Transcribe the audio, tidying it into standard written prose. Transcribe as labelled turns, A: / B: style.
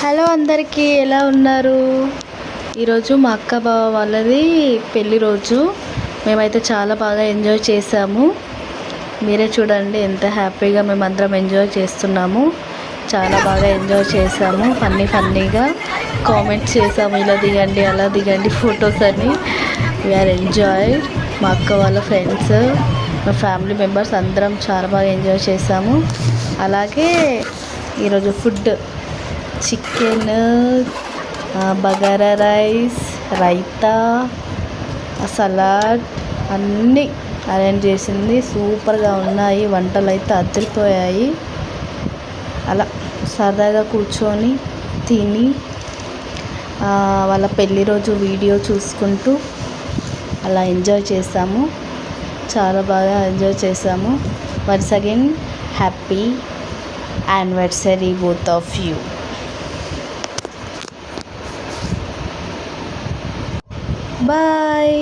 A: Hello అందరికీ, ఎలా ఉన్నారు? ఈరోజు మా అక్క బావ వాళ్ళది పెళ్లి రోజు. మేమైతే చాలా బాగా ఎంజాయ్ చేసాము. మీరే చూడండి ఎంత హ్యాపీగా మేమందరం ఎంజాయ్ చేస్తున్నాము. చాలా బాగా ఎంజాయ్ చేసాము. ఫన్నీగా కామెంట్స్ చేసాము, ఇలా దిగండి అలా దిగండి ఫొటోస్ అని. We're enjoy. మా అక్క వాళ్ళ ఫ్రెండ్స్, మా ఫ్యామిలీ మెంబర్స్ అందరం చాలా బాగా ఎంజాయ్ చేసాము. అలాగే ఈరోజు food chicken, bagara rice, raita, salad అన్నీ అరేంజ్ చేసింది. సూపర్గా ఉన్నాయి. వంటలు అయితే అదిరిపోయాయి. అలా సరదాగా కూర్చొని తిని వాళ్ళ పెళ్లి రోజు వీడియో చూసుకుంటూ అలా ఎంజాయ్ చేసాము. చాలా బాగా ఎంజాయ్ చేసాము. Once again happy anniversary both of you. Bye.